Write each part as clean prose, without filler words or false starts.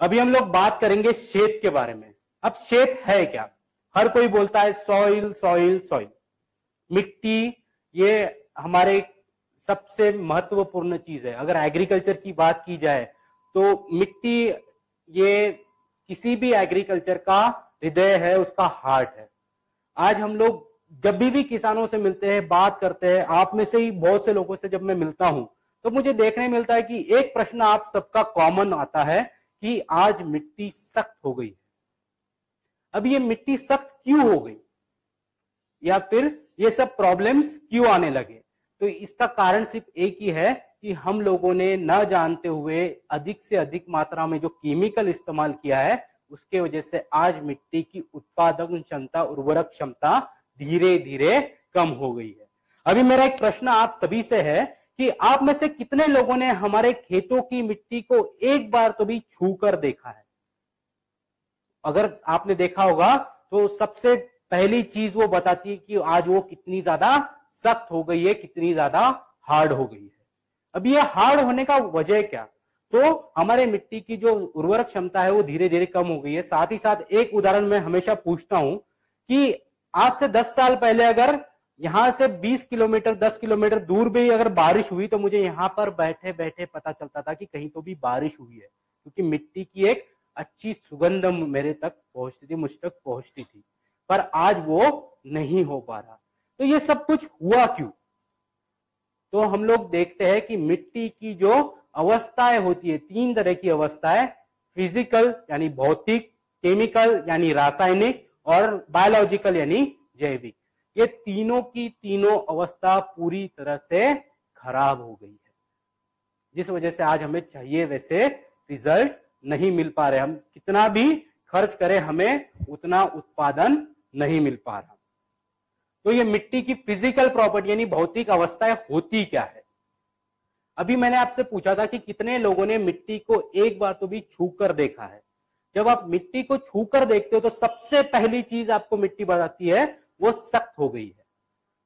अभी हम लोग बात करेंगे शेत के बारे में। अब शेत है क्या? हर कोई बोलता है सॉइल सॉइल सॉइल। मिट्टी ये हमारे सबसे महत्वपूर्ण चीज है। अगर एग्रीकल्चर की बात की जाए तो मिट्टी ये किसी भी एग्रीकल्चर का हृदय है, उसका हार्ट है। आज हम लोग जब भी किसानों से मिलते हैं, बात करते हैं, आप में से ही बहुत से लोगों से जब मैं मिलता हूं तो मुझे देखने मिलता है कि एक प्रश्न आप सबका कॉमन आता है कि आज मिट्टी सख्त हो गई है। अब ये मिट्टी सख्त क्यों हो गई या फिर ये सब प्रॉब्लम्स क्यों आने लगे? तो इसका कारण सिर्फ एक ही है कि हम लोगों ने न जानते हुए अधिक से अधिक मात्रा में जो केमिकल इस्तेमाल किया है, उसके वजह से आज मिट्टी की उत्पादन क्षमता, उर्वरक क्षमता धीरे धीरे कम हो गई है। अभी मेरा एक प्रश्न आप सभी से है कि आप में से कितने लोगों ने हमारे खेतों की मिट्टी को एक बार तो भी छू कर देखा है? अगर आपने देखा होगा तो सबसे पहली चीज वो बताती है कि आज वो कितनी ज्यादा सख्त हो गई है, कितनी ज्यादा हार्ड हो गई है। अब ये हार्ड होने का वजह क्या? तो हमारे मिट्टी की जो उर्वरक क्षमता है वो धीरे धीरे कम हो गई है। साथ ही साथ एक उदाहरण मैं हमेशा पूछता हूं कि आज से 10 साल पहले अगर यहां से 20 किलोमीटर 10 किलोमीटर दूर भी अगर बारिश हुई तो मुझे यहां पर बैठे बैठे पता चलता था कि कहीं तो भी बारिश हुई है, क्योंकि मिट्टी की एक अच्छी सुगंध मेरे तक पहुंचती थी, मुझ तक पहुंचती थी। पर आज वो नहीं हो पा रहा। तो ये सब कुछ हुआ क्यों? तो हम लोग देखते हैं कि मिट्टी की जो अवस्थाएं होती है, 3 तरह की अवस्थाएं, फिजिकल यानी भौतिक, केमिकल यानी रासायनिक और बायोलॉजिकल यानी जैविक। ये तीनों की तीनों अवस्था पूरी तरह से खराब हो गई है, जिस वजह से आज हमें चाहिए वैसे रिजल्ट नहीं मिल पा रहे। हम कितना भी खर्च करें हमें उतना उत्पादन नहीं मिल पा रहा। तो ये मिट्टी की फिजिकल प्रॉपर्टी यानी भौतिक अवस्थाएं होती क्या है? अभी मैंने आपसे पूछा था कि कितने लोगों ने मिट्टी को एक बार तो भी छू कर देखा है। जब आप मिट्टी को छू कर देखते हो तो सबसे पहली चीज आपको मिट्टी बताती है वो सख्त हो गई है।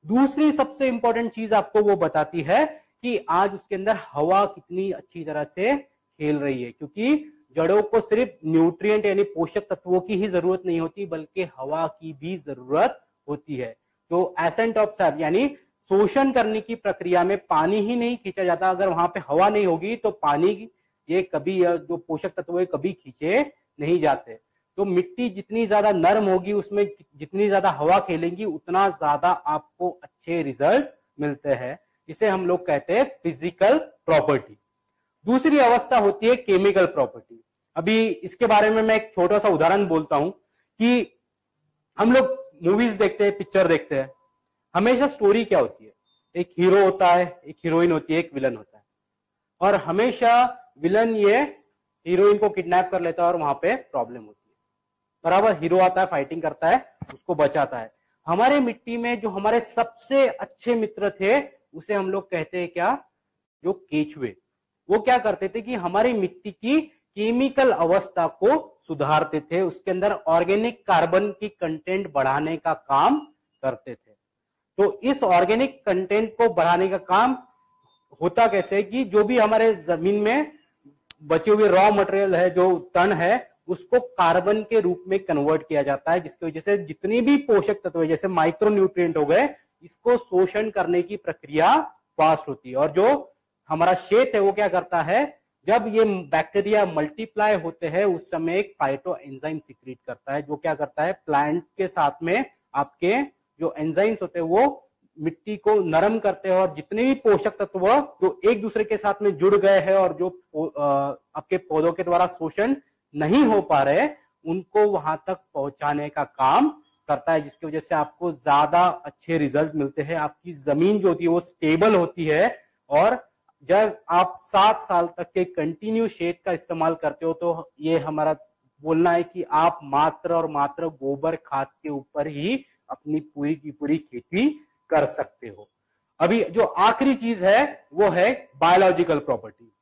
दूसरी सबसे इंपॉर्टेंट चीज आपको वो बताती है कि आज उसके अंदर हवा कितनी अच्छी तरह से खेल रही है, क्योंकि जड़ों को सिर्फ न्यूट्रिएंट यानी पोषक तत्वों की ही जरूरत नहीं होती, बल्कि हवा की भी जरूरत होती है। तो एसेंट ऑफ सैप यानी शोषण करने की प्रक्रिया में पानी ही नहीं खींचा जाता। अगर वहां पे हवा नहीं होगी तो पानी ये कभी जो पोषक तत्व है कभी खींचे नहीं जाते। तो मिट्टी जितनी ज्यादा नरम होगी, उसमें जितनी ज्यादा हवा खेलेंगी, उतना ज्यादा आपको अच्छे रिजल्ट मिलते हैं। इसे हम लोग कहते हैं फिजिकल प्रॉपर्टी। दूसरी अवस्था होती है केमिकल प्रॉपर्टी। अभी इसके बारे में मैं एक छोटा सा उदाहरण बोलता हूं कि हम लोग मूवीज देखते हैं, पिक्चर देखते हैं, हमेशा स्टोरी क्या होती है? एक हीरो होता है, एक हीरोइन होती है, एक विलन होता है, और हमेशा विलन ये हीरोइन को किडनैप कर लेता है और वहां पे प्रॉब्लम होती है। बराबर हीरो आता है, फाइटिंग करता है, उसको बचाता है। हमारे मिट्टी में जो हमारे सबसे अच्छे मित्र थे उसे हम लोग कहते हैं क्या? जो केचुए। वो क्या करते थे कि हमारी मिट्टी की केमिकल अवस्था को सुधारते थे, उसके अंदर ऑर्गेनिक कार्बन की कंटेंट बढ़ाने का काम करते थे। तो इस ऑर्गेनिक कंटेंट को बढ़ाने का काम होता कैसे कि जो भी हमारे जमीन में बचे हुए रॉ मटेरियल है, जो तन है, उसको कार्बन के रूप में कन्वर्ट किया जाता है, जिसकी वजह से जितनी भी पोषक तत्व है जैसे माइक्रो न्यूट्रिएंट हो गए, इसको शोषण करने की प्रक्रिया फास्ट होती है। और जो हमारा शेत है वो क्या करता है, जब ये बैक्टीरिया मल्टीप्लाई होते हैं उस समय एक फाइटो एंजाइम सीक्रेट करता है, जो क्या करता है प्लांट के साथ में आपके जो एंजाइम्स होते हैं वो मिट्टी को नरम करते हैं, और जितने भी पोषक तत्व जो एक दूसरे के साथ में जुड़ गए हैं और जो आपके पौधों के द्वारा शोषण नहीं हो पा रहे, उनको वहां तक पहुंचाने का काम करता है, जिसकी वजह से आपको ज्यादा अच्छे रिजल्ट मिलते हैं। आपकी जमीन जो होती है वो स्टेबल होती है, और जब आप 7 साल तक के कंटिन्यू शेड का इस्तेमाल करते हो तो ये हमारा बोलना है कि आप मात्र और मात्र गोबर खाद के ऊपर ही अपनी पूरी की पूरी खेती कर सकते हो। अभी जो आखिरी चीज है वो है बायोलॉजिकल प्रॉपर्टी।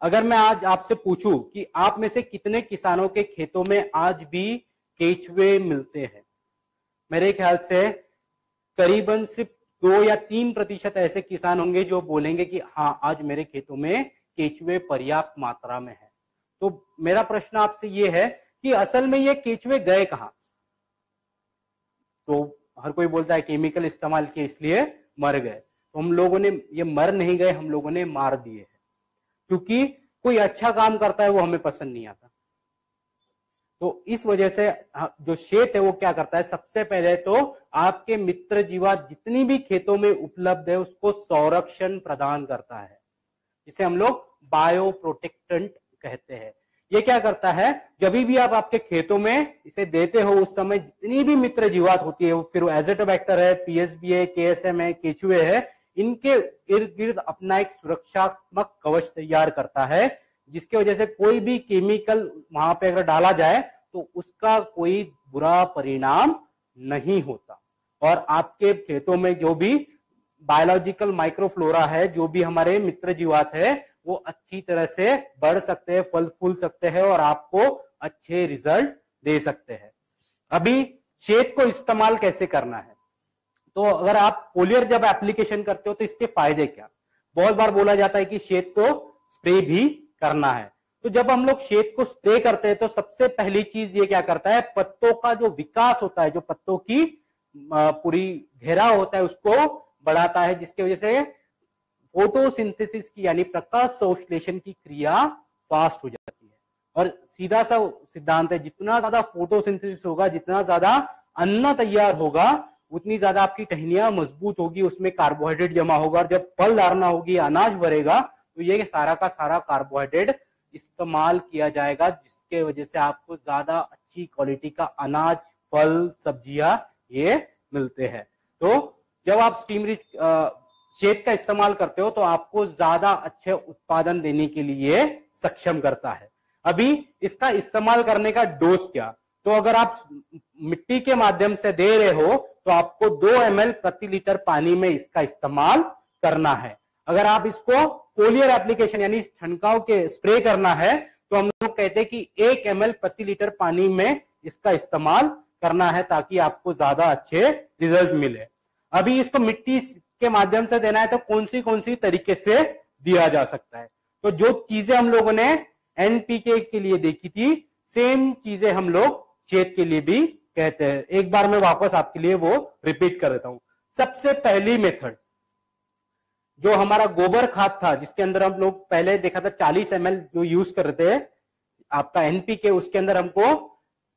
अगर मैं आज आपसे पूछूं कि आप में से कितने किसानों के खेतों में आज भी केचुए मिलते हैं, मेरे ख्याल से करीबन सिर्फ 2 या 3% ऐसे किसान होंगे जो बोलेंगे कि हाँ आज मेरे खेतों में केचुए पर्याप्त मात्रा में है। तो मेरा प्रश्न आपसे ये है कि असल में ये केचुए गए कहां? तो हर कोई बोलता है केमिकल इस्तेमाल किए इसलिए मर गए। तो हम लोगों ने ये मर नहीं गए, हम लोगों ने मार दिए हैं, क्योंकि कोई अच्छा काम करता है वो हमें पसंद नहीं आता। तो इस वजह से जो शेत है वो क्या करता है, सबसे पहले तो आपके मित्र जीवात जितनी भी खेतों में उपलब्ध है उसको संरक्षण प्रदान करता है, जिसे हम लोग बायो प्रोटेक्टेंट कहते हैं। ये क्या करता है, जब भी आप आपके खेतों में इसे देते हो उस समय जितनी भी मित्र जीवात होती है, फिर एजोटोबैक्टर है, पीएसबी है, केएसएम है, केचुए है, इनके इर्द गिर्द अपना एक सुरक्षात्मक कवच तैयार करता है, जिसकी वजह से कोई भी केमिकल वहां पे अगर डाला जाए तो उसका कोई बुरा परिणाम नहीं होता। और आपके खेतों में जो भी बायोलॉजिकल माइक्रोफ्लोरा है, जो भी हमारे मित्र जीवात है, वो अच्छी तरह से बढ़ सकते हैं, फल फूल सकते हैं और आपको अच्छे रिजल्ट दे सकते हैं। अभी शेत को इस्तेमाल कैसे करना है, तो अगर आप फोलियर जब एप्लीकेशन करते हो तो इसके फायदे क्या? बहुत बार बोला जाता है कि शेत को स्प्रे भी करना है। तो जब हम लोग शेत को स्प्रे करते हैं तो सबसे पहली चीज ये क्या करता है, पत्तों का जो विकास होता है, जो पत्तों की पूरी घेराव होता है उसको बढ़ाता है, जिसकी वजह से फोटोसिंथेसिस की यानी प्रकाश संश्लेषण की क्रिया फास्ट हो जाती है। और सीधा सा सिद्धांत है, जितना ज्यादा फोटोसिंथेसिस होगा, जितना ज्यादा अन्न तैयार होगा, उतनी ज्यादा आपकी टहनियां मजबूत होगी, उसमें कार्बोहाइड्रेट जमा होगा, और जब फल धारणा होगी, अनाज भरेगा, तो ये सारा का सारा कार्बोहाइड्रेट इस्तेमाल किया जाएगा, जिसके वजह से आपको ज्यादा अच्छी क्वालिटी का अनाज, फल, सब्जियां ये मिलते हैं। तो जब आप स्टीम रिच शेत का इस्तेमाल करते हो तो आपको ज्यादा अच्छे उत्पादन देने के लिए सक्षम करता है। अभी इसका इस्तेमाल करने का डोज क्या, तो अगर आप मिट्टी के माध्यम से दे रहे हो तो आपको 2 ml प्रति लीटर पानी में इसका इस्तेमाल करना है। अगर आप इसको फोलियर एप्लीकेशन यानी छिड़काव के स्प्रे करना है तो हम लोग कहते हैं कि 1 ml प्रति लीटर पानी में इसका इस्तेमाल करना है, ताकि आपको ज्यादा अच्छे रिजल्ट मिले। अभी इसको मिट्टी के माध्यम से देना है तो कौन सी तरीके से दिया जा सकता है, तो जो चीजें हम लोगों ने एनपीके के लिए देखी थी, सेम चीजें हम लोग शेत के लिए भी कहते हैं। एक बार मैं वापस आपके लिए वो रिपीट कर देता हूं। सबसे पहली मेथड जो हमारा गोबर खाद था, जिसके अंदर हम लोग पहले देखा था 40 ml जो यूज कर रहे थे आपका एनपीके, उसके अंदर हमको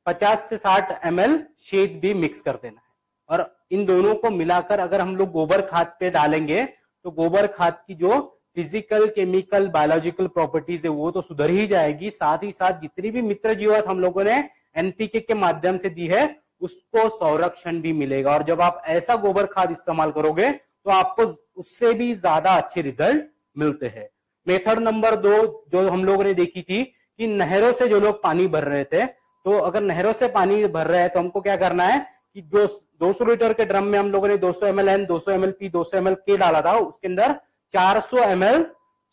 50 से 60 ml शेत भी मिक्स कर देना है। और इन दोनों को मिलाकर अगर हम लोग गोबर खाद पे डालेंगे तो गोबर खाद की जो फिजिकल, केमिकल, बायोलॉजिकल प्रॉपर्टीज है वो तो सुधर ही जाएगी, साथ ही साथ जितनी भी मित्र जीवात हम लोगों ने एनपीके के माध्यम से दी है उसको संरक्षण भी मिलेगा। और जब आप ऐसा गोबर खाद इस्तेमाल करोगे तो आपको उससे भी ज्यादा अच्छे रिजल्ट मिलते हैं। मेथड नंबर 2 जो हम लोगों ने देखी थी कि नहरों से जो लोग पानी भर रहे थे, तो अगर नहरों से पानी भर रहे हैं तो हमको क्या करना है कि जो 200 लीटर के ड्रम में हम लोगों ने 200 ml N, 200 ml P, 200 ml के डाला था, उसके अंदर 400 ml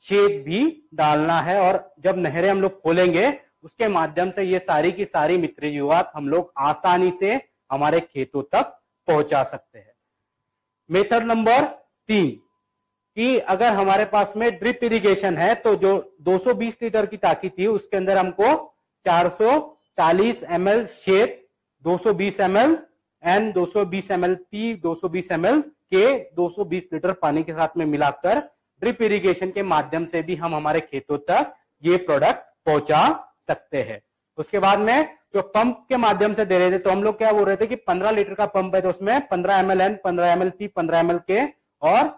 शेत भी डालना है। और जब नहरें हम लोग खोलेंगे उसके माध्यम से ये सारी की सारी मित्र जीवात हम लोग आसानी से हमारे खेतों तक पहुंचा सकते हैं। मेथड नंबर 3 कि अगर हमारे पास में ड्रिप इरिगेशन है तो जो 220 लीटर की टाकी थी उसके अंदर हमको 440 ml शेत, 220 ml N, 220 ml P, 220 ml के 220 लीटर पानी के साथ में मिलाकर ड्रिप इरिगेशन के माध्यम से भी हम हमारे खेतों तक ये प्रोडक्ट पहुंचा सकते हैं। उसके बाद में जो पंप के माध्यम से दे रहे थे तो हम लोग क्या बोल रहे थे कि 15 लीटर का पंप है तो उसमें 15 ml N, 15 ml P, 15 ml के और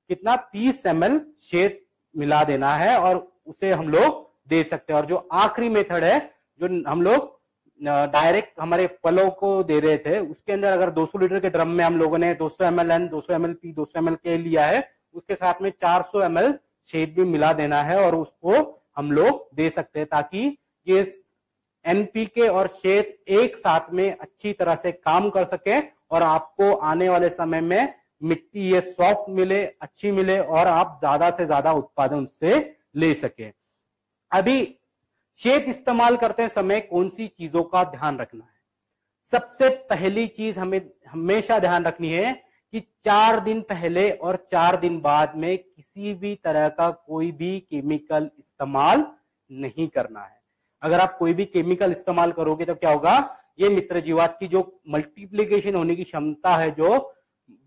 कितना 30 ml शेत मिला देना है और उसे हम लोग दे सकते हैं। और जो आखिरी मेथड है जो हम लोग डायरेक्ट हमारे फलों को दे रहे थे, उसके अंदर अगर 200 लीटर के ड्रम में हम लोगों ने 200 ml N, 200 ml P, 200 ml के लिया है, उसके साथ में 400 ml शेत भी मिला देना है और उसको हम लोग दे सकते हैं, ताकि ये एनपीके और शेत एक साथ में अच्छी तरह से काम कर सके और आपको आने वाले समय में मिट्टी ये सॉफ्ट मिले, अच्छी मिले और आप ज्यादा से ज्यादा उत्पादन उससे ले सके। अभी शेत इस्तेमाल करते समय कौन सी चीजों का ध्यान रखना है? सबसे पहली चीज हमें हमेशा ध्यान रखनी है कि 4 दिन पहले और 4 दिन बाद में किसी भी तरह का कोई भी केमिकल इस्तेमाल नहीं करना है। अगर आप कोई भी केमिकल इस्तेमाल करोगे तो क्या होगा, ये मित्र जीवात की जो मल्टीप्लीकेशन होने की क्षमता है, जो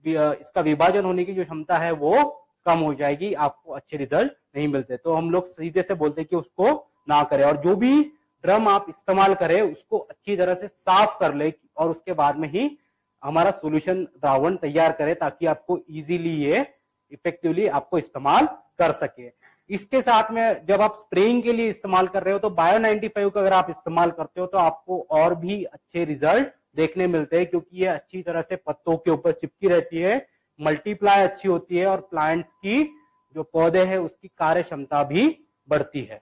इसका विभाजन होने की जो क्षमता है वो कम हो जाएगी, आपको अच्छे रिजल्ट नहीं मिलते। तो हम लोग सीधे से बोलते हैं कि उसको ना करें, और जो भी ड्रम आप इस्तेमाल करें उसको अच्छी तरह से साफ कर ले और उसके बाद में ही हमारा सॉल्यूशन द्रावण तैयार करें, ताकि आपको इजीली ये इफेक्टिवली आपको इस्तेमाल कर सके। इसके साथ में जब आप स्प्रेइंग के लिए इस्तेमाल कर रहे हो तो बायो 95 का अगर आप इस्तेमाल करते हो तो आपको और भी अच्छे रिजल्ट देखने मिलते हैं, क्योंकि ये अच्छी तरह से पत्तों के ऊपर चिपकी रहती है, मल्टीप्लाई अच्छी होती है और प्लांट्स की जो पौधे हैं उसकी कार्य क्षमता भी बढ़ती है।